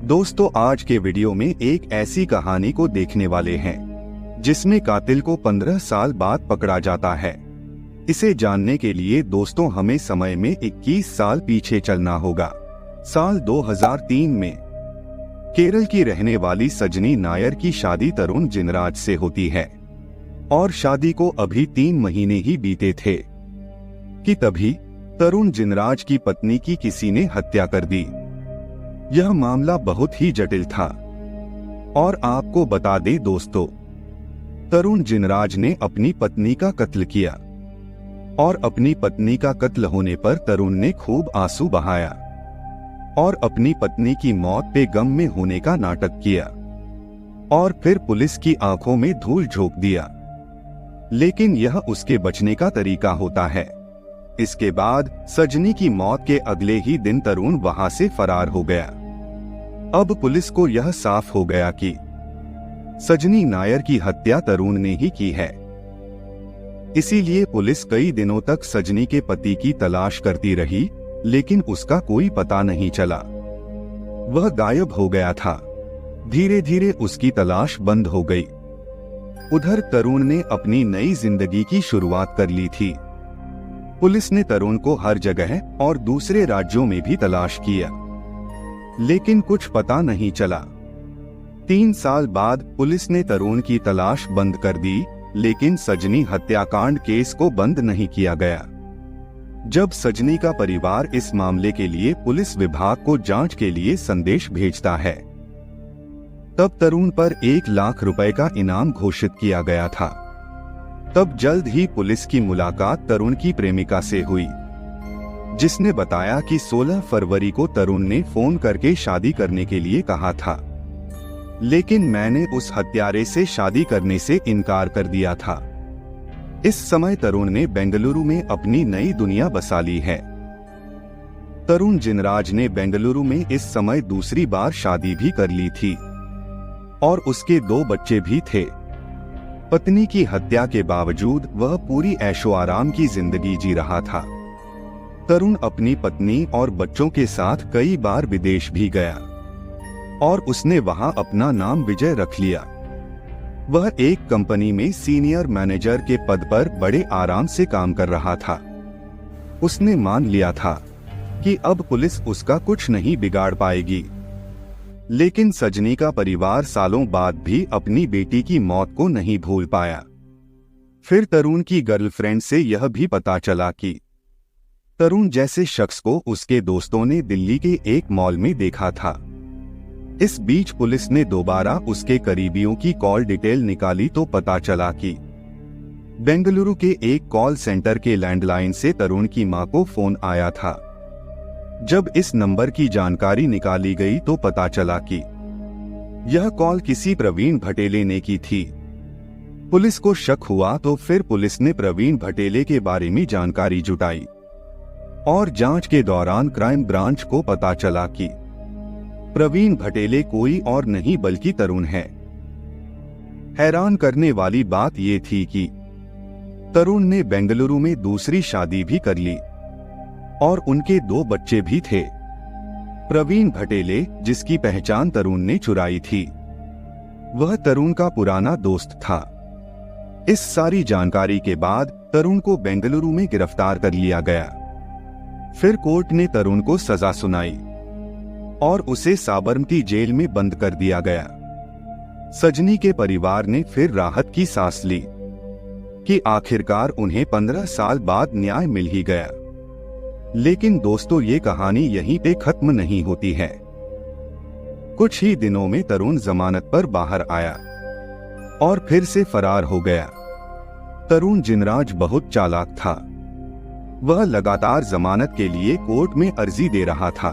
दोस्तों, आज के वीडियो में एक ऐसी कहानी को देखने वाले हैं जिसमें कातिल को 15 साल बाद पकड़ा जाता है। इसे जानने के लिए दोस्तों हमें समय में 21 साल पीछे चलना होगा। साल 2003 में केरल की रहने वाली सजनी नायर की शादी तरुण जिनराज से होती है और शादी को अभी 3 महीने ही बीते थे कि तभी तरुण जिनराज की पत्नी की किसी ने हत्या कर दी। यह मामला बहुत ही जटिल था और आपको बता दें दोस्तों, तरुण जिनराज ने अपनी पत्नी का कत्ल किया और अपनी पत्नी का कत्ल होने पर तरुण ने खूब आंसू बहाया और अपनी पत्नी की मौत पे गम में होने का नाटक किया और फिर पुलिस की आंखों में धूल झोंक दिया। लेकिन यह उसके बचने का तरीका होता है। इसके बाद सजनी की मौत के अगले ही दिन तरुण वहां से फरार हो गया। अब पुलिस को यह साफ हो गया कि सजनी नायर की हत्या तरुण ने ही की है। इसीलिए पुलिस कई दिनों तक सजनी के पति की तलाश करती रही, लेकिन उसका कोई पता नहीं चला। वह गायब हो गया था। धीरे धीरे उसकी तलाश बंद हो गई। उधर तरुण ने अपनी नई जिंदगी की शुरुआत कर ली थी। पुलिस ने तरुण को हर जगह और दूसरे राज्यों में भी तलाश किया, लेकिन कुछ पता नहीं चला। 3 साल बाद पुलिस ने तरुण की तलाश बंद कर दी, लेकिन सजनी हत्याकांड केस को बंद नहीं किया गया। जब सजनी का परिवार इस मामले के लिए पुलिस विभाग को जांच के लिए संदेश भेजता है, तब तरुण पर 1 लाख रुपए का इनाम घोषित किया गया था। तब जल्द ही पुलिस की मुलाकात तरुण की प्रेमिका से हुई, जिसने बताया कि 16 फरवरी को तरुण ने फोन करके शादी करने के लिए कहा था, लेकिन मैंने उस हत्यारे से शादी करने से इनकार कर दिया था। इस समय तरुण ने बेंगलुरु में अपनी नई दुनिया बसा ली है। तरुण जिनराज ने बेंगलुरु में इस समय दूसरी बार शादी भी कर ली थी और उसके 2 बच्चे भी थे। पत्नी की हत्या के बावजूद वह पूरी ऐशो आराम की जिंदगी जी रहा था। तरुण अपनी पत्नी और बच्चों के साथ कई बार विदेश भी गया और उसने वहां अपना नाम विजय रख लिया। वह एक कंपनी में सीनियर मैनेजर के पद पर बड़े आराम से काम कर रहा था। उसने मान लिया था कि अब पुलिस उसका कुछ नहीं बिगाड़ पाएगी। लेकिन सजनी का परिवार सालों बाद भी अपनी बेटी की मौत को नहीं भूल पाया। फिर तरुण की गर्लफ्रेंड से यह भी पता चला कि तरुण जैसे शख्स को उसके दोस्तों ने दिल्ली के एक मॉल में देखा था। इस बीच पुलिस ने दोबारा उसके करीबियों की कॉल डिटेल निकाली तो पता चला कि बेंगलुरु के एक कॉल सेंटर के लैंडलाइन से तरुण की मां को फोन आया था। जब इस नंबर की जानकारी निकाली गई तो पता चला कि यह कॉल किसी प्रवीण भटेले ने की थी। पुलिस को शक हुआ तो फिर पुलिस ने प्रवीण भटेले के बारे में जानकारी जुटाई और जांच के दौरान क्राइम ब्रांच को पता चला कि प्रवीण भटेले कोई और नहीं बल्कि तरुण है। हैरान करने वाली बात ये थी कि तरुण ने बेंगलुरु में दूसरी शादी भी कर ली और उनके 2 बच्चे भी थे। प्रवीण भटेले, जिसकी पहचान तरुण ने चुराई थी, वह तरुण का पुराना दोस्त था। इस सारी जानकारी के बाद तरुण को बेंगलुरु में गिरफ्तार कर लिया गया। फिर कोर्ट ने तरुण को सजा सुनाई और उसे साबरमती जेल में बंद कर दिया गया। सजनी के परिवार ने फिर राहत की सांस ली कि आखिरकार उन्हें 15 साल बाद न्याय मिल ही गया। लेकिन दोस्तों, ये कहानी यहीं पे खत्म नहीं होती है। कुछ ही दिनों में तरुण जमानत पर बाहर आया और फिर से फरार हो गया। तरुण जिनराज बहुत चालाक था। वह लगातार जमानत के लिए कोर्ट में अर्जी दे रहा था।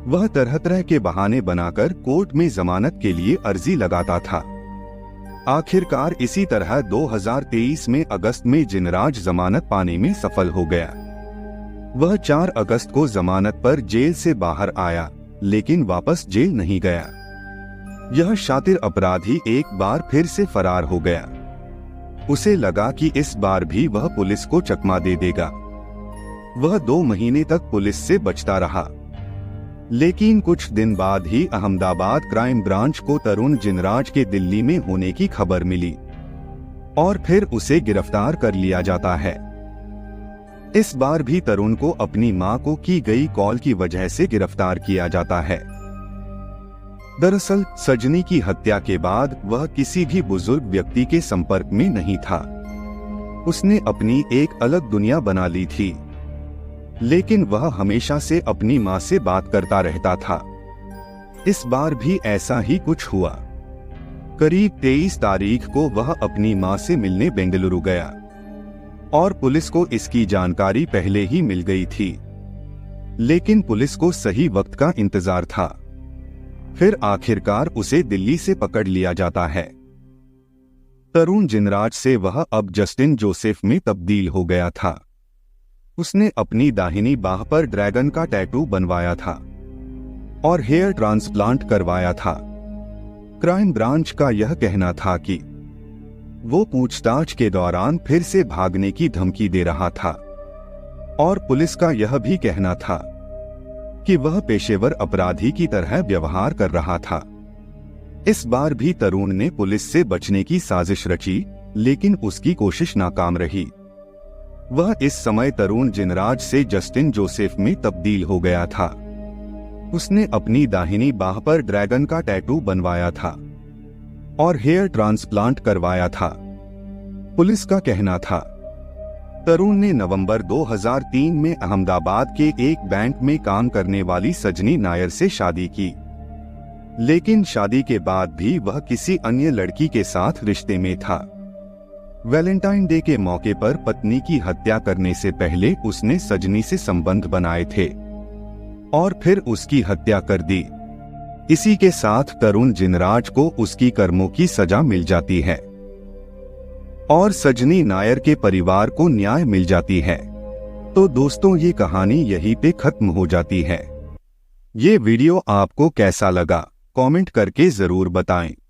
वह तरह तरह के बहाने बनाकर कोर्ट में जमानत के लिए अर्जी लगाता था। आखिरकार इसी तरह 2023 में अगस्त में जिनराज जमानत पाने में सफल हो गया। वह 4 अगस्त को जमानत पर जेल से बाहर आया, लेकिन वापस जेल नहीं गया। यह शातिर अपराधी एक बार फिर से फरार हो गया। उसे लगा कि इस बार भी वह पुलिस को चकमा दे देगा। वह 2 महीने तक पुलिस से बचता रहा। लेकिन कुछ दिन बाद ही अहमदाबाद क्राइम ब्रांच को तरुण जिनराज के दिल्ली में होने की खबर मिली और फिर उसे गिरफ्तार कर लिया जाता है। इस बार भी तरुण को अपनी मां को की गई कॉल की वजह से गिरफ्तार किया जाता है। दरअसल सजनी की हत्या के बाद वह किसी भी बुजुर्ग व्यक्ति के संपर्क में नहीं था। उसने अपनी एक अलग दुनिया बना ली थी, लेकिन वह हमेशा से अपनी मां से बात करता रहता था। इस बार भी ऐसा ही कुछ हुआ। करीब 23 तारीख को वह अपनी मां से मिलने बेंगलुरु गया और पुलिस को इसकी जानकारी पहले ही मिल गई थी, लेकिन पुलिस को सही वक्त का इंतजार था। फिर आखिरकार उसे दिल्ली से पकड़ लिया जाता है। तरुण जिनराज से वह अब जस्टिन जोसेफ में तब्दील हो गया था। उसने अपनी दाहिनी बाह पर ड्रैगन का टैटू बनवाया था और हेयर ट्रांसप्लांट करवाया था। क्राइम ब्रांच का यह कहना था कि वो पूछताछ के दौरान फिर से भागने की धमकी दे रहा था और पुलिस का यह भी कहना था कि वह पेशेवर अपराधी की तरह व्यवहार कर रहा था। इस बार भी तरुण ने पुलिस से बचने की साजिश रची, लेकिन उसकी कोशिश नाकाम रही। वह इस समय तरुण जिनराज से जस्टिन जोसेफ में तब्दील हो गया था। उसने अपनी दाहिनी बाह पर ड्रैगन का टैटू बनवाया था और हेयर ट्रांसप्लांट करवाया था। पुलिस का कहना था तरुण ने नवंबर 2003 में अहमदाबाद के एक बैंक में काम करने वाली सजनी नायर से शादी की, लेकिन शादी के बाद भी वह किसी अन्य लड़की के साथ रिश्ते में था। वैलेंटाइन डे के मौके पर पत्नी की हत्या करने से पहले उसने सजनी से संबंध बनाए थे और फिर उसकी हत्या कर दी। इसी के साथ तरुण जिनराज को उसकी कर्मों की सजा मिल जाती है और सजनी नायर के परिवार को न्याय मिल जाती है। तो दोस्तों, ये कहानी यहीं पे खत्म हो जाती है। ये वीडियो आपको कैसा लगा कमेंट करके जरूर बताएं।